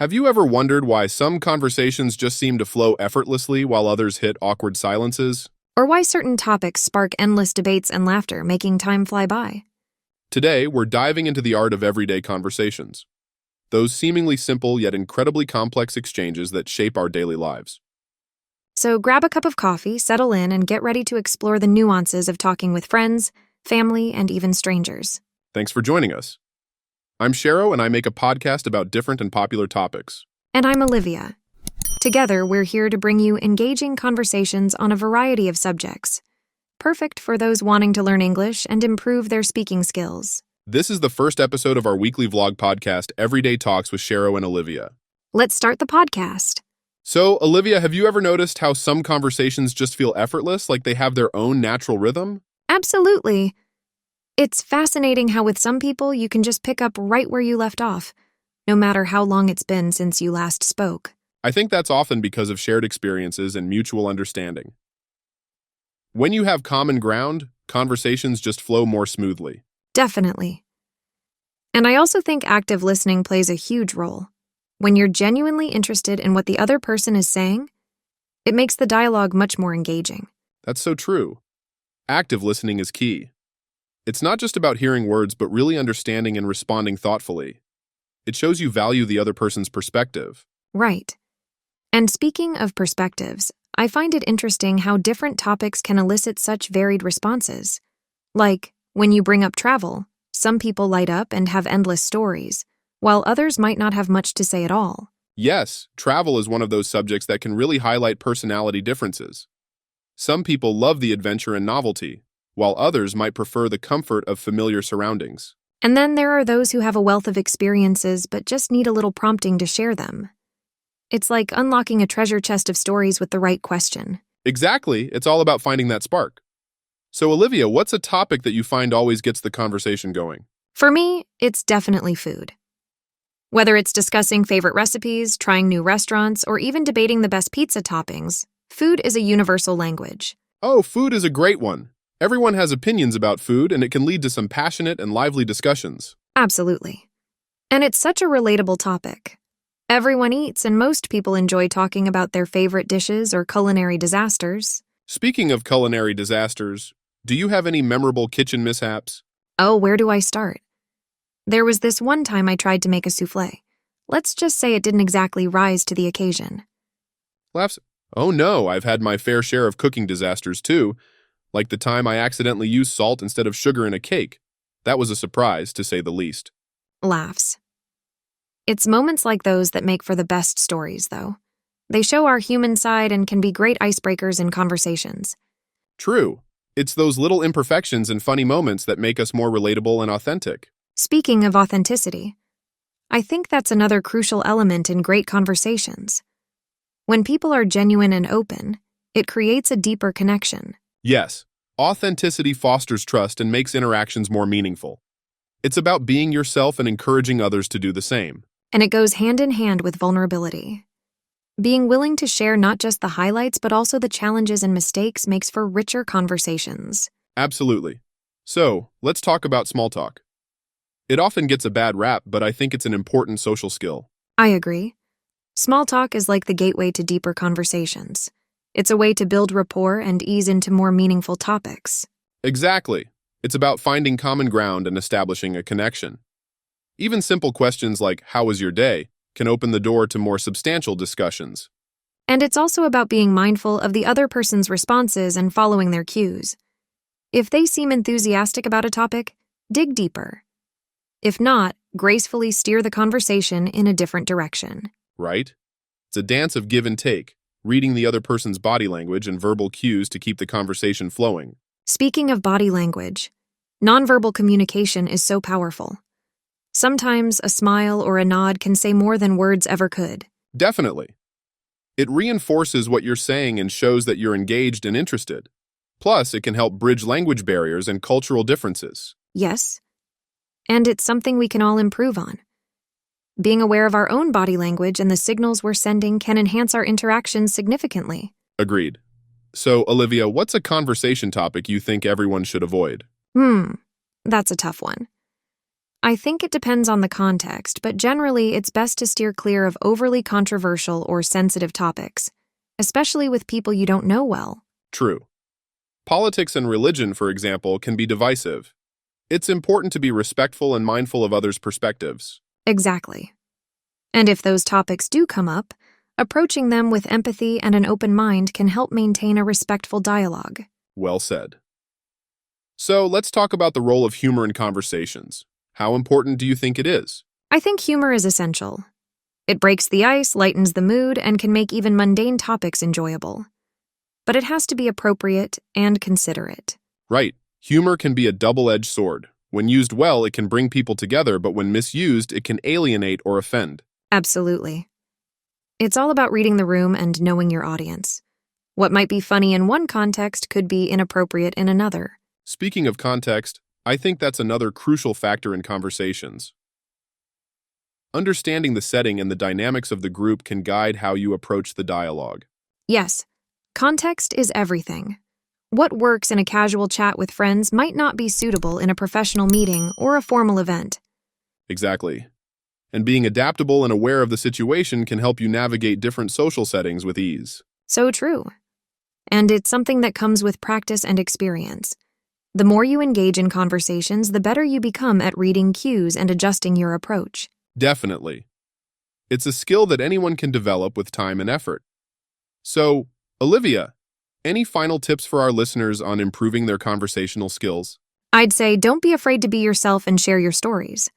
Have you ever wondered why some conversations just seem to flow effortlessly while others hit awkward silences? Or why certain topics spark endless debates and laughter, making time fly by. Today, we're diving into the art of everyday conversations, those seemingly simple yet incredibly complex exchanges that shape our daily lives. So grab a cup of coffee, settle in, and get ready to explore the nuances of talking with friends, family, and even strangers. Thanks for joining us. I'm Shero, and I make a podcast about different and popular topics. And I'm Olivia. Together, we're here to bring you engaging conversations on a variety of subjects, perfect for those wanting to learn English and improve their speaking skills. This is the first episode of our weekly vlog podcast, Everyday Talks with Shero and Olivia. Let's start the podcast. So, Olivia, have you ever noticed how some conversations just feel effortless, like they have their own natural rhythm? Absolutely. It's fascinating how with some people you can just pick up right where you left off, no matter how long it's been since you last spoke. I think that's often because of shared experiences and mutual understanding. When you have common ground, conversations just flow more smoothly. Definitely. And I also think active listening plays a huge role. When you're genuinely interested in what the other person is saying, it makes the dialogue much more engaging. That's so true. Active listening is key. It's not just about hearing words, but really understanding and responding thoughtfully. It shows you value the other person's perspective. Right. And speaking of perspectives, I find it interesting how different topics can elicit such varied responses. Like, when you bring up travel, some people light up and have endless stories, while others might not have much to say at all. Yes, travel is one of those subjects that can really highlight personality differences. Some people love the adventure and novelty, while others might prefer the comfort of familiar surroundings. And then there are those who have a wealth of experiences but just need a little prompting to share them. It's like unlocking a treasure chest of stories with the right question. Exactly, it's all about finding that spark. So, Olivia, what's a topic that you find always gets the conversation going? For me, it's definitely food. Whether it's discussing favorite recipes, trying new restaurants, or even debating the best pizza toppings, food is a universal language. Oh, food is a great one. Everyone has opinions about food, and it can lead to some passionate and lively discussions. Absolutely. And it's such a relatable topic. Everyone eats, and most people enjoy talking about their favorite dishes or culinary disasters. Speaking of culinary disasters, do you have any memorable kitchen mishaps? Oh, where do I start? There was this one time I tried to make a souffle. Let's just say it didn't exactly rise to the occasion. Laughs. Oh no, I've had my fair share of cooking disasters too, like the time I accidentally used salt instead of sugar in a cake. That was a surprise, to say the least. Laughs. It's moments like those that make for the best stories, though. They show our human side and can be great icebreakers in conversations. True. It's those little imperfections and funny moments that make us more relatable and authentic. Speaking of authenticity, I think that's another crucial element in great conversations. When people are genuine and open, it creates a deeper connection. Yes, authenticity fosters trust and makes interactions more meaningful. It's about being yourself and encouraging others to do the same. And it goes hand in hand with vulnerability. Being willing to share not just the highlights but also the challenges and mistakes makes for richer conversations. Absolutely. So, let's talk about small talk. It often gets a bad rap, but I think it's an important social skill. I agree. Small talk is like the gateway to deeper conversations. It's a way to build rapport and ease into more meaningful topics. Exactly. It's about finding common ground and establishing a connection. Even simple questions like, "How was your day?" can open the door to more substantial discussions. And it's also about being mindful of the other person's responses and following their cues. If they seem enthusiastic about a topic, dig deeper. If not, gracefully steer the conversation in a different direction. Right? It's a dance of give and take, reading the other person's body language and verbal cues to keep the conversation flowing. Speaking of body language, nonverbal communication is so powerful. Sometimes a smile or a nod can say more than words ever could. Definitely. It reinforces what you're saying and shows that you're engaged and interested. Plus, it can help bridge language barriers and cultural differences. Yes. And it's something we can all improve on. Being aware of our own body language and the signals we're sending can enhance our interactions significantly. Agreed. So, Olivia, what's a conversation topic you think everyone should avoid? That's a tough one. I think it depends on the context, but generally it's best to steer clear of overly controversial or sensitive topics, especially with people you don't know well. True. Politics and religion, for example, can be divisive. It's important to be respectful and mindful of others' perspectives. Exactly. And if those topics do come up, approaching them with empathy and an open mind can help maintain a respectful dialogue. Well said. So let's talk about the role of humor in conversations. How important do you think it is? I think humor is essential. It breaks the ice, lightens the mood, and can make even mundane topics enjoyable. But it has to be appropriate and considerate. Right. Humor can be a double-edged sword. When used well, it can bring people together, but when misused, it can alienate or offend. Absolutely. It's all about reading the room and knowing your audience. What might be funny in one context could be inappropriate in another. Speaking of context, I think that's another crucial factor in conversations. Understanding the setting and the dynamics of the group can guide how you approach the dialogue. Yes, context is everything. What works in a casual chat with friends might not be suitable in a professional meeting or a formal event. Exactly. And being adaptable and aware of the situation can help you navigate different social settings with ease. So true. And it's something that comes with practice and experience. The more you engage in conversations, the better you become at reading cues and adjusting your approach. Definitely. It's a skill that anyone can develop with time and effort. So, Olivia, any final tips for our listeners on improving their conversational skills? I'd say don't be afraid to be yourself and share your stories.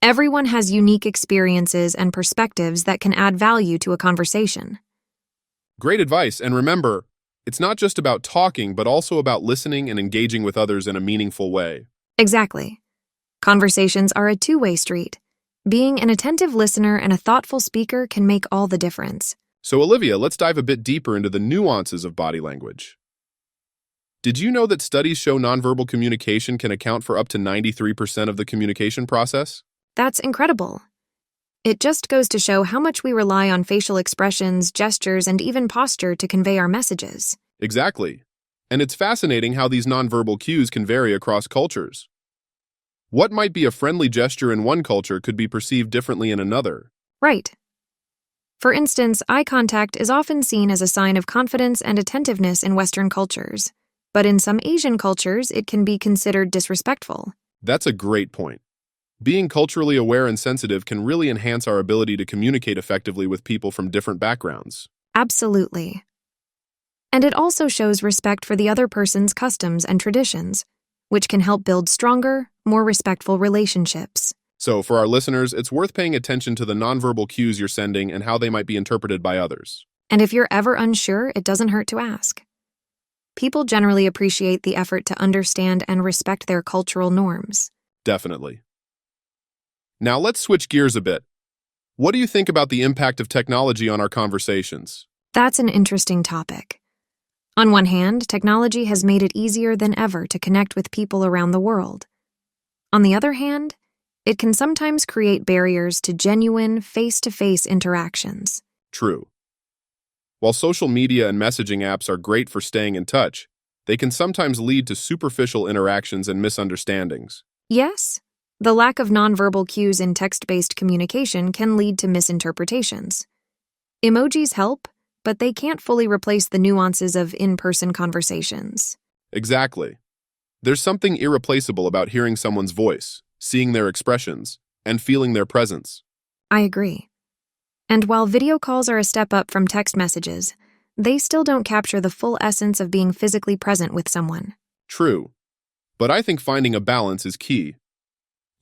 Everyone has unique experiences and perspectives that can add value to a conversation. Great advice, and remember, it's not just about talking, but also about listening and engaging with others in a meaningful way. Exactly. Conversations are a two-way street. Being an attentive listener and a thoughtful speaker can make all the difference. So, Olivia, let's dive a bit deeper into the nuances of body language. Did you know that studies show nonverbal communication can account for up to 93% of the communication process? That's incredible. It just goes to show how much we rely on facial expressions, gestures, and even posture to convey our messages. Exactly. And it's fascinating how these nonverbal cues can vary across cultures. What might be a friendly gesture in one culture could be perceived differently in another. Right. For instance, eye contact is often seen as a sign of confidence and attentiveness in Western cultures, but in some Asian cultures, it can be considered disrespectful. That's a great point. Being culturally aware and sensitive can really enhance our ability to communicate effectively with people from different backgrounds. Absolutely. And it also shows respect for the other person's customs and traditions, which can help build stronger, more respectful relationships. So, for our listeners, it's worth paying attention to the nonverbal cues you're sending and how they might be interpreted by others. And if you're ever unsure, it doesn't hurt to ask. People generally appreciate the effort to understand and respect their cultural norms. Definitely. Now let's switch gears a bit. What do you think about the impact of technology on our conversations? That's an interesting topic. On one hand, technology has made it easier than ever to connect with people around the world. On the other hand, it can sometimes create barriers to genuine, face-to-face interactions. True. While social media and messaging apps are great for staying in touch, they can sometimes lead to superficial interactions and misunderstandings. Yes, the lack of nonverbal cues in text-based communication can lead to misinterpretations. Emojis help, but they can't fully replace the nuances of in-person conversations. Exactly. There's something irreplaceable about hearing someone's voice, seeing their expressions, and feeling their presence. I agree. And while video calls are a step up from text messages, they still don't capture the full essence of being physically present with someone. True. But I think finding a balance is key.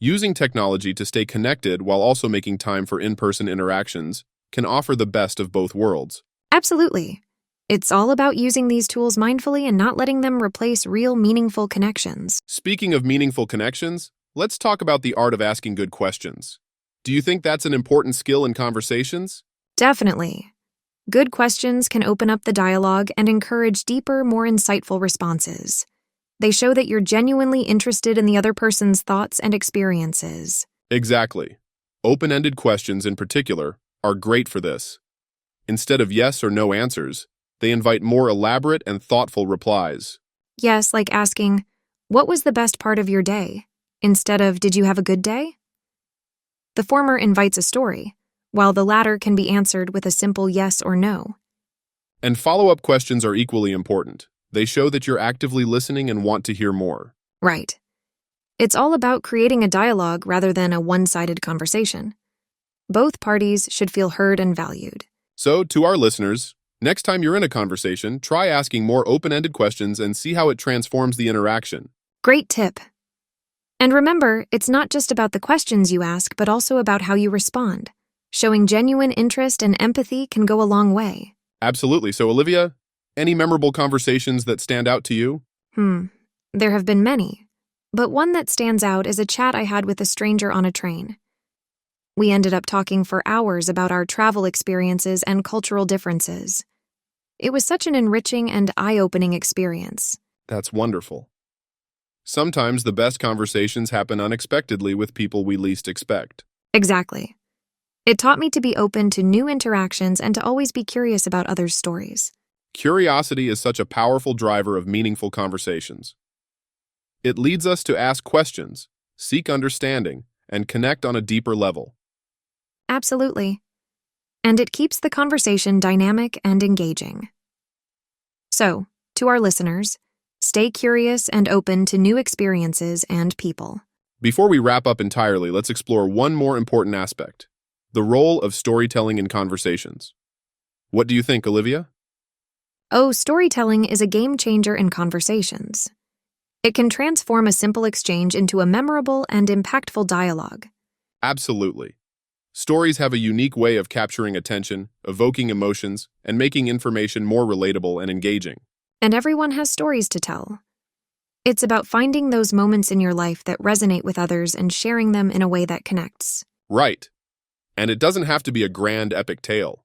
Using technology to stay connected while also making time for in-person interactions can offer the best of both worlds. Absolutely. It's all about using these tools mindfully and not letting them replace real, meaningful connections. Speaking of meaningful connections, let's talk about the art of asking good questions. Do you think that's an important skill in conversations? Definitely. Good questions can open up the dialogue and encourage deeper, more insightful responses. They show that you're genuinely interested in the other person's thoughts and experiences. Exactly. Open-ended questions, in particular, are great for this. Instead of yes or no answers, they invite more elaborate and thoughtful replies. Yes, like asking, "What was the best part of your day?" instead of "Did you have a good day?" The former invites a story, while the latter can be answered with a simple yes or no. And follow-up questions are equally important. They show that you're actively listening and want to hear more. Right. It's all about creating a dialogue rather than a one-sided conversation. Both parties should feel heard and valued. So, to our listeners, next time you're in a conversation, try asking more open-ended questions and see how it transforms the interaction. Great tip. And remember, it's not just about the questions you ask, but also about how you respond. Showing genuine interest and empathy can go a long way. Absolutely. So, Olivia, any memorable conversations that stand out to you? There have been many, but one that stands out is a chat I had with a stranger on a train. We ended up talking for hours about our travel experiences and cultural differences. It was such an enriching and eye-opening experience. That's wonderful. Sometimes the best conversations happen unexpectedly with people we least expect. Exactly. It taught me to be open to new interactions and to always be curious about others' stories. Curiosity is such a powerful driver of meaningful conversations. It leads us to ask questions, seek understanding, and connect on a deeper level. Absolutely. And it keeps the conversation dynamic and engaging. So, to our listeners, stay curious and open to new experiences and people. Before we wrap up entirely, let's explore one more important aspect: the role of storytelling in conversations. What do you think, Olivia? Oh, storytelling is a game changer in conversations. It can transform a simple exchange into a memorable and impactful dialogue. Absolutely. Stories have a unique way of capturing attention, evoking emotions, and making information more relatable and engaging. And everyone has stories to tell. It's about finding those moments in your life that resonate with others and sharing them in a way that connects. Right. And it doesn't have to be a grand epic tale.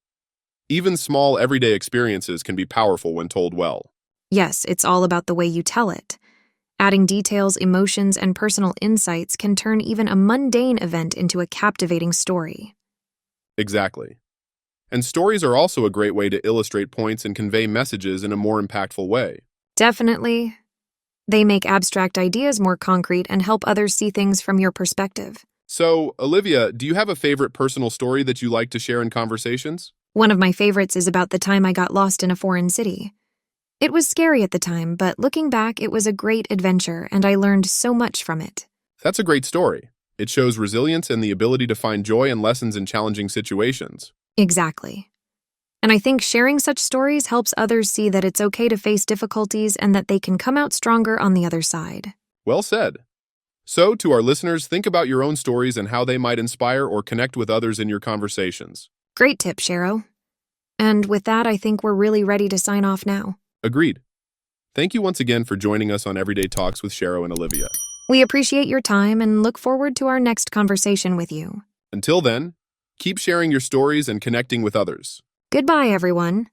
Even small everyday experiences can be powerful when told well. Yes, it's all about the way you tell it. Adding details, emotions, and personal insights can turn even a mundane event into a captivating story. Exactly. And stories are also a great way to illustrate points and convey messages in a more impactful way. Definitely. They make abstract ideas more concrete and help others see things from your perspective. So, Olivia, do you have a favorite personal story that you like to share in conversations? One of my favorites is about the time I got lost in a foreign city. It was scary at the time, but looking back, it was a great adventure, and I learned so much from it. That's a great story. It shows resilience and the ability to find joy and lessons in challenging situations. Exactly. And I think sharing such stories helps others see that it's okay to face difficulties and that they can come out stronger on the other side. Well said. So, to our listeners, think about your own stories and how they might inspire or connect with others in your conversations. Great tip, Shero. And with that, I think we're really ready to sign off now. Agreed. Thank you once again for joining us on Everyday Talks with Shero and Olivia. We appreciate your time and look forward to our next conversation with you. Until then, keep sharing your stories and connecting with others. Goodbye, everyone.